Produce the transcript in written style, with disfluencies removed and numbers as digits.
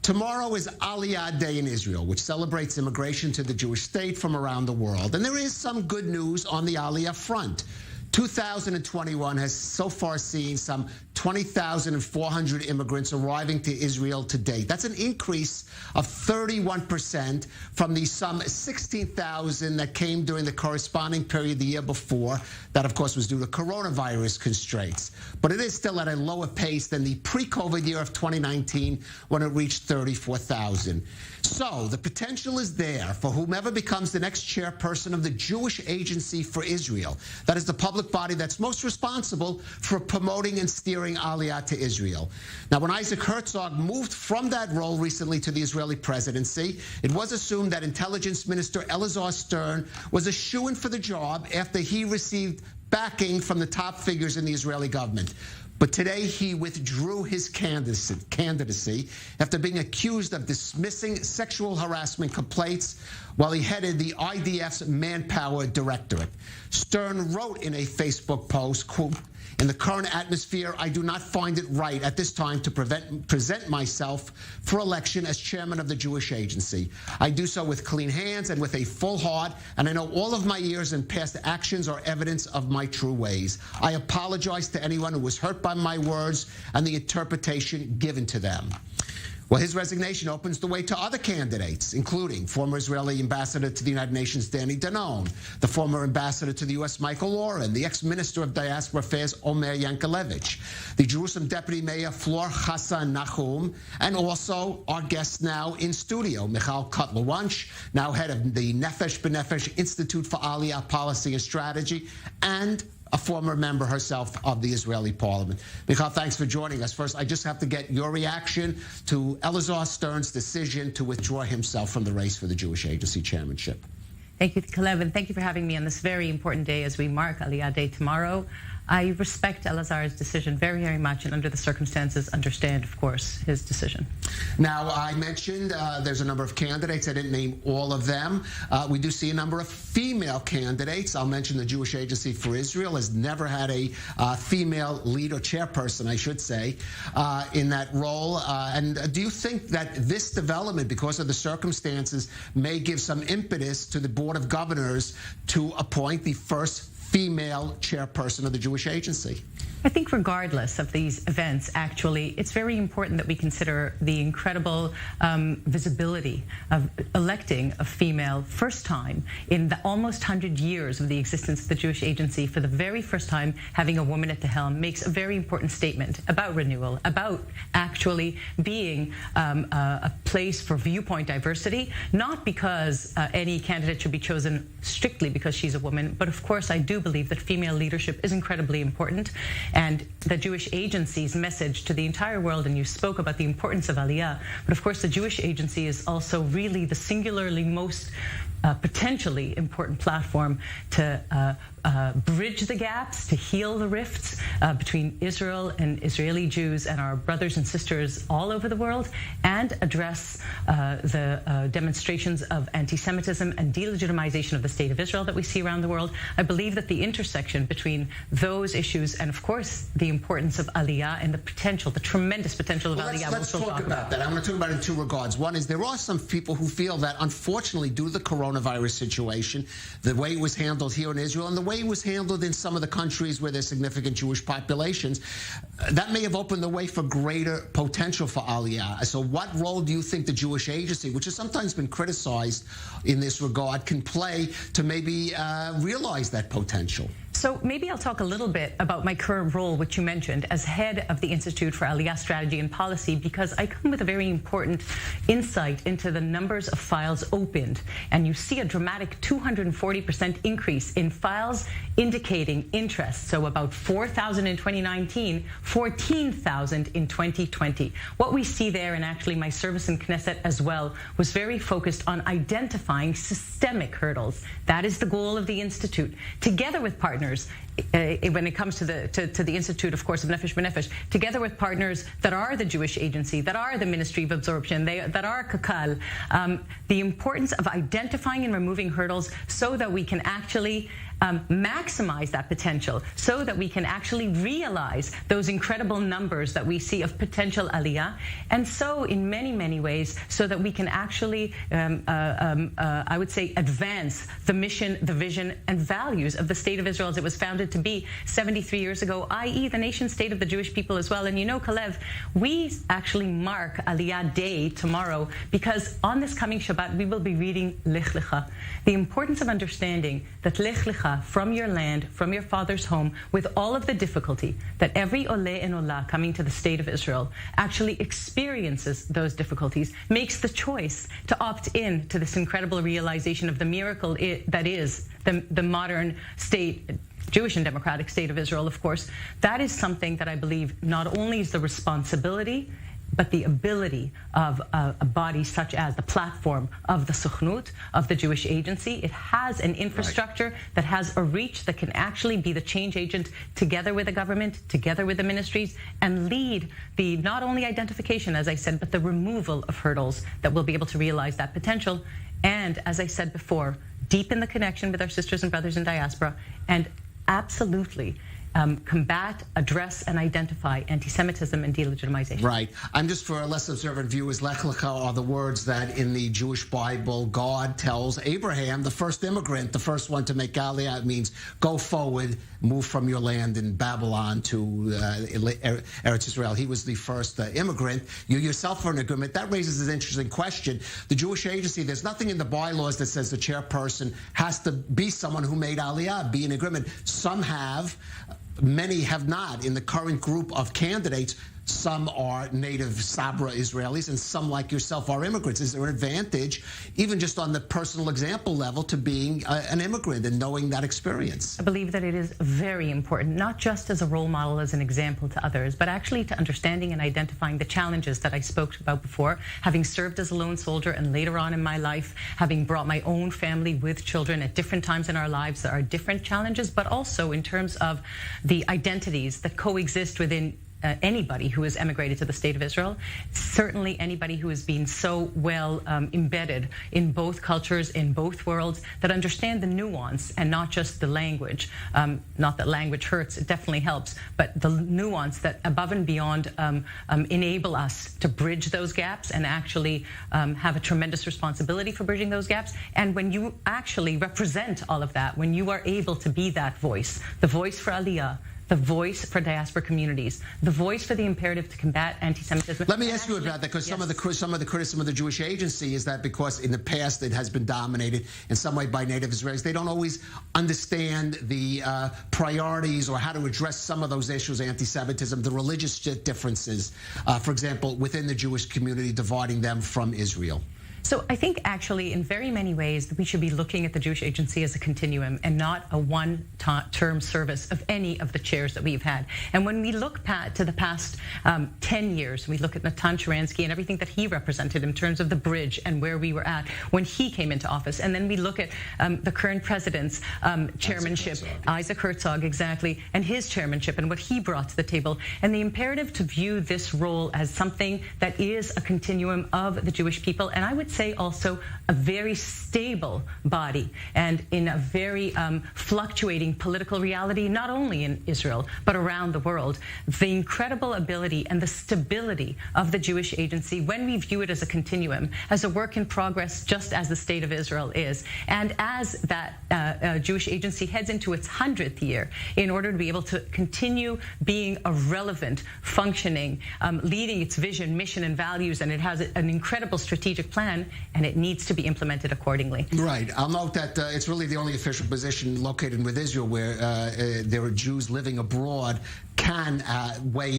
Tomorrow is Aliyah Day in Israel, which celebrates immigration to the Jewish state from around the world. And there is some good news on the Aliyah front. 2021 has so far seen some 20,400 immigrants arriving to Israel to date. That's an increase of 31% from the some 16,000 that came during the corresponding period the year before. That, of course, was due to coronavirus constraints. But it is still at a lower pace than the pre-COVID year of 2019 when it reached 34,000. So the potential is there for whomever becomes the next chairperson of the Jewish Agency for Israel. That is the public body that's most responsible for promoting and steering Aliyah to Israel. Now, when Isaac Herzog moved from that role recently to the Israeli presidency, it was assumed that Intelligence Minister Elazar Stern was a shoo-in for the job after he received backing from the top figures in the Israeli government. But today he withdrew his candidacy after being accused of dismissing sexual harassment complaints while he headed the IDF's Manpower Directorate. Stern wrote in a Facebook post, quote, "In the current atmosphere, I do not find it right at this time to present myself for election as chairman of the Jewish Agency. I do so with clean hands and with a full heart, and I know all of my years and past actions are evidence of my true ways. I apologize to anyone who was hurt by my words and the interpretation given to them." Well, his resignation opens the way to other candidates, including former Israeli ambassador to the United Nations, Danny Danon, the former ambassador to the U.S., Michael Oren, the ex-minister of Diaspora Affairs, Omer Yankelevich, the Jerusalem deputy mayor, Flor Hassan Nahum, and also our guest now in studio, Michal Cotler-Wunsh, now head of the Nefesh B'Nefesh Institute for Aliyah Policy and Strategy, and a former member herself of the Israeli parliament. Michal, thanks for joining us. First, I just have to get your reaction to Elazar Stern's decision to withdraw himself from the race for the Jewish Agency chairmanship. Thank you, Calev, and thank you for having me on this very important day as we mark Aliyah Day tomorrow. I respect Elazar's decision very, very much, and under the circumstances, understand, of course, his decision. Now, I mentioned there's a number of candidates. I didn't name all of them. We do see a number of female candidates. I'll mention the Jewish Agency for Israel has never had a female lead or chairperson, I should say, in that role. And do you think that this development, because of the circumstances, may give some impetus to the Board of Governors to appoint the first female chairperson of the Jewish Agency? I think regardless of these events, actually, it's very important that we consider the incredible visibility of electing a female first time in the almost 100 years of the existence of the Jewish Agency. For the very first time, having a woman at the helm makes a very important statement about renewal, about actually being a place for viewpoint diversity, not because any candidate should be chosen strictly because she's a woman, but of course I do believe that female leadership is incredibly important. And the Jewish Agency's message to the entire world, and you spoke about the importance of Aliyah, but of course the Jewish Agency is also really the singularly most potentially important platform to bridge the gaps, to heal the rifts between Israel and Israeli Jews and our brothers and sisters all over the world, and address the demonstrations of anti-Semitism and delegitimization of the state of Israel that we see around the world. I believe that the intersection between those issues and, of course, the importance of Aliyah and the potential, the tremendous potential of Aliyah. Let's talk about that. I'm going to talk about it in two regards. One is there are some people who feel that, unfortunately, due to the coronavirus situation, the way it was handled here in Israel and the way it was handled in some of the countries where there's significant Jewish populations, that may have opened the way for greater potential for Aliyah. So what role do you think the Jewish Agency, which has sometimes been criticized in this regard, can play to maybe realize that potential? So maybe I'll talk a little bit about my current role, which you mentioned, as head of the Institute for Aliyah Strategy and Policy, because I come with a very important insight into the numbers of files opened. And you see a dramatic 240% increase in files indicating interest. So about 4,000 in 2019, 14,000 in 2020. What we see there, and actually my service in Knesset as well, was very focused on identifying systemic hurdles. That is the goal of the Institute, together with partners. When it comes to the Institute, of course, of Nefesh B'Nefesh, together with partners that are the Jewish Agency, that are the Ministry of Absorption, that are Kakal, the importance of identifying and removing hurdles so that we can actually maximize that potential so that we can actually realize those incredible numbers that we see of potential Aliyah, and so in many, many ways, so that we can actually, I would say, advance the mission, the vision, and values of the State of Israel as it was founded to be 73 years ago, i.e. the nation state of the Jewish people as well. And you know, Calev, we actually mark Aliyah Day tomorrow because on this coming Shabbat, we will be reading Lech Lecha. The importance of understanding that Lech Lecha, from your land, from your father's home, with all of the difficulty that every Oleh and Olah coming to the State of Israel actually experiences those difficulties, makes the choice to opt in to this incredible realization of the miracle that is the modern state, Jewish and democratic state of Israel, of course. That is something that I believe not only is the responsibility, but the ability of a body such as the platform of the Sukhnut, of the Jewish Agency. It has an infrastructure that has a reach that can actually be the change agent together with the government, together with the ministries, and lead the not only identification, as I said, but the removal of hurdles that will be able to realize that potential. And as I said before, deepen the connection with our sisters and brothers in diaspora, and absolutely combat, address, and identify anti-Semitism and delegitimization. Right. I'm just, for less observant viewers, Lech Lecha are the words that in the Jewish Bible God tells Abraham, the first immigrant, the first one to make Aliyah. It means go forward, move from your land in Babylon to Eretz Israel. He was the first immigrant. You yourself are an immigrant. That raises an interesting question. The Jewish Agency, there's nothing in the bylaws that says the chairperson has to be someone who made Aliyah, be an immigrant. Some have. Many have not. In the current group of candidates, some are native Sabra Israelis and some, like yourself, are immigrants. Is there an advantage, even just on the personal example level, to being an immigrant and knowing that experience? I believe that it is very important, not just as a role model, as an example to others, but actually to understanding and identifying the challenges that I spoke about before, having served as a lone soldier and later on in my life, having brought my own family with children at different times in our lives. There are different challenges, but also in terms of the identities that coexist within anybody who has emigrated to the State of Israel, certainly anybody who has been so well embedded in both cultures, in both worlds, that understand the nuance and not just the language. Not that language hurts, it definitely helps, but the nuance that above and beyond enable us to bridge those gaps and actually have a tremendous responsibility for bridging those gaps. And when you actually represent all of that, when you are able to be that voice, the voice for Aliyah, the voice for diaspora communities, the voice for the imperative to combat anti-Semitism. Let me ask you about that, because some of the criticism of the Jewish Agency is that because in the past it has been dominated in some way by native Israelis, they don't always understand the priorities or how to address some of those issues, anti-Semitism, the religious differences, for example, within the Jewish community, dividing them from Israel. So I think actually in very many ways that we should be looking at the Jewish Agency as a continuum and not a one-term service of any of the chairs that we've had. And when we look to the past 10 years, we look at Natan Sharansky and everything that he represented in terms of the bridge and where we were at when he came into office. And then we look at the current president's chairmanship, Isaac Herzog, exactly, and his chairmanship and what he brought to the table. And the imperative to view this role as something that is a continuum of the Jewish people. And I would say also a very stable body and in a very fluctuating political reality, not only in Israel, but around the world. The incredible ability and the stability of the Jewish Agency, when we view it as a continuum, as a work in progress, just as the State of Israel is. And as that Jewish Agency heads into its 100th year, in order to be able to continue being a relevant, functioning, leading its vision, mission, and values, and it has an incredible strategic plan, and it needs to be implemented accordingly. Right. I'll note that it's really the only official position located with Israel where there are Jews living abroad can weigh